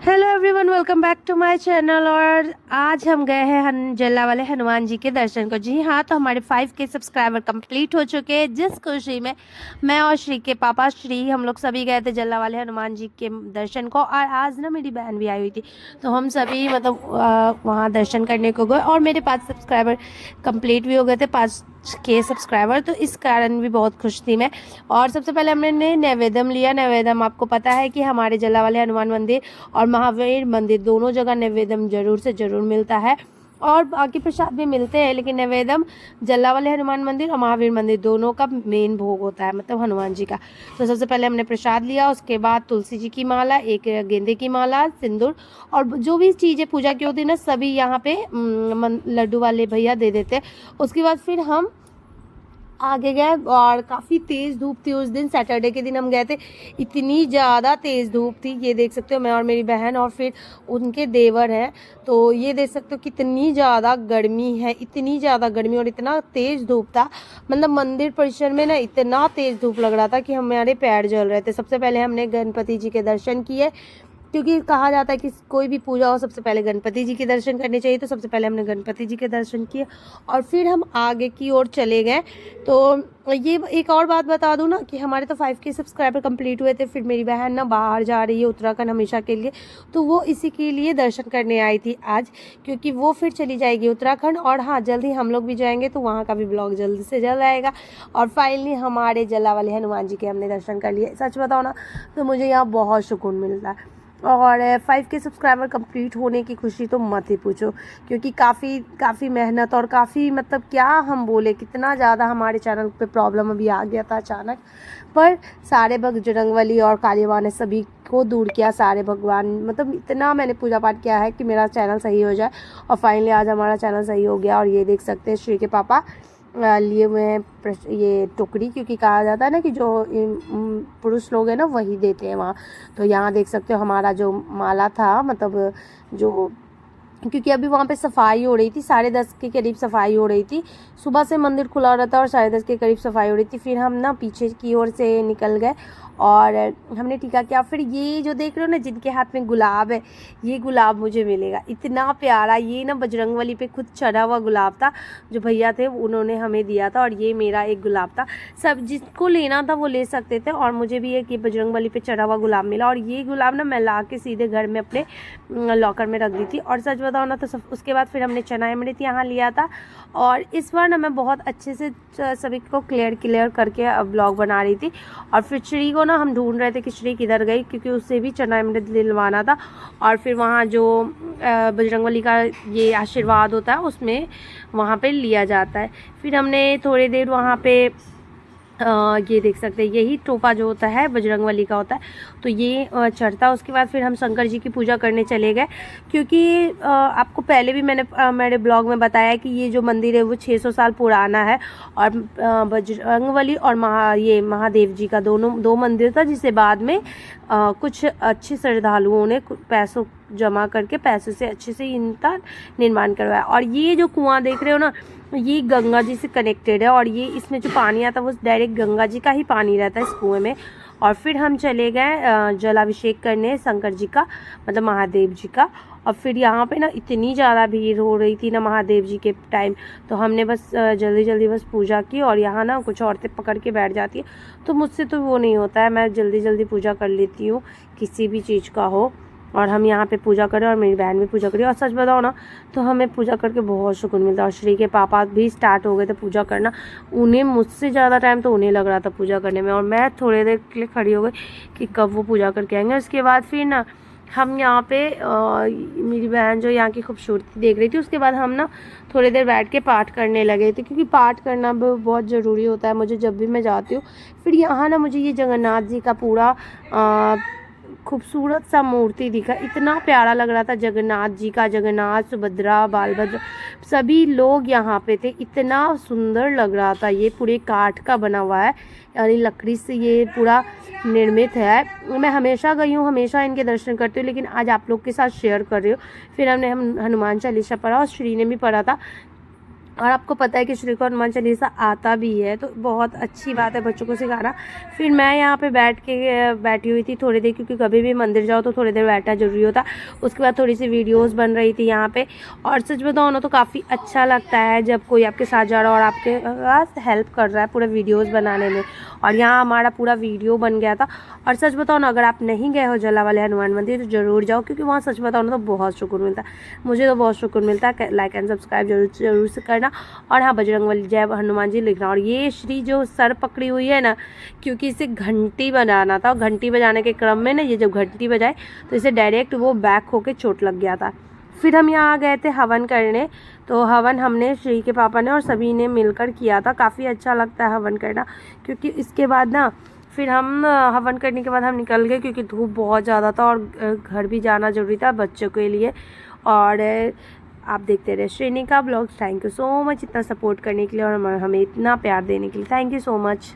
Hello everyone, welcome back to my channel. और आज हम गए हैं जल्ला वाले हनुमान जी के दर्शन को। जी हाँ, तो हमारे 5K सब्सक्राइबर कंप्लीट हो चुके हैं, जिस खुशी में मैं और श्री के पापा श्री हम लोग सभी गए थे जल्ला वाले हनुमान जी के दर्शन को। और आज ना मेरी बहन भी आई हुई थी, तो हम सभी मतलब वहाँ दर्शन करने को गए। और मेरे 5 सब्सक्राइबर कंप्लीट भी हो गए थे, 5K सब्सक्राइबर, तो इस कारण भी बहुत खुश थी मैं। और सबसे पहले हमने नैवेद्यम लिया। नैवेद्यम आपको पता है कि हमारे जल्ला वाले हनुमान मंदिर और महावीर मंदिर दोनों जगह नैवेद्यम जरूर से जरूर मिलता है, और बाकी प्रसाद भी मिलते हैं, लेकिन नैवेद्यम जल्ला वाले हनुमान मंदिर और महावीर मंदिर दोनों का मेन भोग होता है, मतलब हनुमान जी का। तो सबसे पहले हमने प्रसाद लिया, उसके बाद तुलसी जी की माला, एक गेंदे की माला, सिंदूर और जो भी चीज़ें पूजा की होती है ना, सभी यहाँ पे लड्डू वाले भैया दे देते हैं। उसके बाद फिर हम आगे गए और काफ़ी तेज़ धूप थी उस दिन। सैटरडे के दिन हम गए थे, इतनी ज़्यादा तेज़ धूप थी, ये देख सकते हो। मैं और मेरी बहन और फिर उनके देवर हैं, तो ये देख सकते हो कितनी ज़्यादा गर्मी है, इतनी ज़्यादा गर्मी और इतना तेज़ धूप था। मतलब मंदिर परिसर में ना इतना तेज़ धूप लग रहा था कि हमारे पैर जल रहे थे। सबसे पहले हमने गणपति जी के दर्शन किए, क्योंकि कहा जाता है कि कोई भी पूजा हो सबसे पहले गणपति जी के दर्शन करने चाहिए। तो सबसे पहले हमने गणपति जी के दर्शन किए और फिर हम आगे की ओर चले गए। तो ये एक और बात बता दूं ना कि हमारे तो 5K सब्सक्राइबर कंप्लीट हुए थे। फिर मेरी बहन ना बाहर जा रही है उत्तराखंड हमेशा के लिए, तो वो इसी के लिए दर्शन करने आई थी आज, क्योंकि वो फिर चली जाएगी उत्तराखंड। और हाँ, जल्द ही हम लोग भी जाएंगे, तो वहाँ का भी ब्लॉग जल्द से जल्द आएगा। और फाइनली हमारे जल्ला वाले हनुमान जी के हमने दर्शन कर लिए। सच बताओ ना, तो मुझे यहाँ बहुत सुकून मिलता है। और 5K सब्सक्राइबर कंप्लीट होने की खुशी तो मत ही पूछो, क्योंकि काफ़ी मेहनत और काफ़ी मतलब क्या हम बोले, कितना ज़्यादा हमारे चैनल पे प्रॉब्लम अभी आ गया था अचानक। पर सारे बजरंगबली और काली माँ ने सभी को दूर किया। सारे भगवान मतलब इतना मैंने पूजा पाठ किया है कि मेरा चैनल सही हो जाए, और फाइनली आज हमारा चैनल सही हो गया। और ये देख सकते हैं श्री के पापा लिए हुए हैं ये टोकरी, क्योंकि कहा जाता है ना कि जो पुरुष लोग हैं ना वही देते हैं वहाँ। तो यहाँ देख सकते हो हमारा जो माला था, मतलब जो, क्योंकि अभी वहाँ पे सफाई हो रही थी, 10:30 के करीब सफाई हो रही थी। सुबह से मंदिर खुला रहता और 10:30 के करीब सफाई हो रही थी। फिर हम ना पीछे की ओर से निकल गए और हमने टीका किया। फिर ये जो देख रहे हो ना, जिनके हाथ में गुलाब है, ये गुलाब मुझे मिलेगा, इतना प्यारा। ये ना बजरंगबली पे खुद चढ़ा हुआ गुलाब था, जो भैया थे उन्होंने हमें दिया था। और ये मेरा एक गुलाब था। सब जिसको लेना था वो ले सकते थे, और मुझे भी एक ये बजरंगबली पे चढ़ा हुआ गुलाब मिला। और ये गुलाब ना मैं ला के सीधे घर में अपने लॉकर में रख दी थी। और सच बताओ ना, तो उसके बाद फिर हमने चना अमृत यहाँ लिया था। और इस बार ना मैं बहुत अच्छे से सभी को क्लियर करके ब्लॉग बना रही थी। और फिर श्री को ना हम ढूंढ रहे थे कि श्री किधर गई, क्योंकि उससे भी चना अमृत दिलवाना था। और फिर वहाँ जो बजरंगबली का ये आशीर्वाद होता है उसमें वहाँ पे लिया जाता है। फिर हमने थोड़ी देर वहाँ पे ये देख सकते हैं, यही टोपा जो होता है बजरंगबली का होता है, तो ये चढ़ता। उसके बाद फिर हम शंकर जी की पूजा करने चले गए, क्योंकि आपको पहले भी मैंने मेरे ब्लॉग में बताया कि ये जो मंदिर है वो 600 साल पुराना है। और बजरंगबली और ये महादेव जी का दो मंदिर था, जिसे बाद में कुछ अच्छे श्रद्धालुओं ने पैसों जमा करके पैसे से अच्छे से इनका निर्माण करवाया। और ये जो कुआं देख रहे हो ना, ये गंगा जी से कनेक्टेड है, और ये इसमें जो पानी आता है वो डायरेक्ट गंगा जी का ही पानी रहता है इस कुएं में। और फिर हम चले गए जलाभिषेक करने शंकर जी का, मतलब महादेव जी का। और फिर यहाँ पे ना इतनी ज़्यादा भीड़ हो रही थी ना महादेव जी के टाइम, तो हमने बस जल्दी जल्दी बस पूजा की। और यहाँ ना कुछ औरतें पकड़ के बैठ जाती है, तो मुझसे तो वो नहीं होता है, मैं जल्दी जल्दी पूजा कर लेती हूँ किसी भी चीज़ का हो। और हम यहाँ पे पूजा करें और मेरी बहन भी पूजा करी। और सच बताओ ना, तो हमें पूजा करके बहुत सुकून मिलता है। और श्री के पापा भी स्टार्ट हो गए थे पूजा करना, उन्हें मुझसे ज़्यादा टाइम तो उन्हें लग रहा था पूजा करने में, और मैं थोड़ी देर के लिए खड़ी हो गई कि कब वो पूजा करके आएंगे। उसके बाद फिर ना हम यहाँ पे मेरी बहन जो यहाँ की खूबसूरती देख रही थी, उसके बाद हम ना थोड़ी देर बैठ के पाठ करने लगे थे, क्योंकि पाठ करना बहुत ज़रूरी होता है मुझे जब भी मैं जाती हूँ। फिर यहाँ ना मुझे ये जगन्नाथ जी का पूरा खूबसूरत सा मूर्ति दिखा, इतना प्यारा लग रहा था। जगन्नाथ जी का, जगन्नाथ, सुभद्रा, बालभद्र, सभी लोग यहाँ पे थे, इतना सुंदर लग रहा था। ये पूरे काठ का बना हुआ है, यानी लकड़ी से ये पूरा निर्मित है। मैं हमेशा गई हूँ, हमेशा इनके दर्शन करती हूँ, लेकिन आज आप लोग के साथ शेयर कर रही हूँ। फिर हम हनुमान चालीसा पढ़ा और श्री ने भी पढ़ा था। और आपको पता है कि श्री को हनुमान चालीसा आता भी है, तो बहुत अच्छी बात है बच्चों को सिखाना। फिर मैं यहाँ पे बैठी हुई थी थोड़ी देर, क्योंकि कभी भी मंदिर जाओ तो थोड़ी देर बैठना ज़रूरी होता। उसके बाद थोड़ी सी वीडियोस बन रही थी यहाँ पे। और सच बताओ ना तो काफ़ी अच्छा लगता है जब कोई आपके साथ जा रहा है और आपके पास हेल्प कर रहा है पूरा वीडियोज़ बनाने में। और यहाँ हमारा पूरा वीडियो बन गया था। और सच बताओ ना, अगर आप नहीं गए हो जलावाले हनुमान मंदिर तो ज़रूर जाओ, क्योंकि वहाँ सच बताओ ना तो बहुत सुकून मिलता है। मुझे तो बहुत सुकून मिलता है। लाइक एंड सब्सक्राइब जरूर से करना। और हाँ, बजरंगबली जय हनुमान जी लिखना। और ये श्री जो सर पकड़ी हुई है ना, क्योंकि इसे घंटी बजाना था, और घंटी बजाने के क्रम में ना ये जब घंटी बजाए तो इसे डायरेक्ट वो बैक होके चोट लग गया था। फिर हम यहाँ गए थे हवन करने। तो हवन हमने, श्री के पापा ने और सभी ने मिलकर किया था। काफ़ी अच्छा लगता है हवन करना, क्योंकि इसके बाद ना फिर हम हवन करने के बाद हम निकल गए, क्योंकि धूप बहुत ज़्यादा था और घर भी जाना ज़रूरी था बच्चों के लिए। और आप देखते रहे Shrinika blogs. Thank you so much इतना सपोर्ट करने के लिए और हमें इतना प्यार देने के लिए। Thank you so much.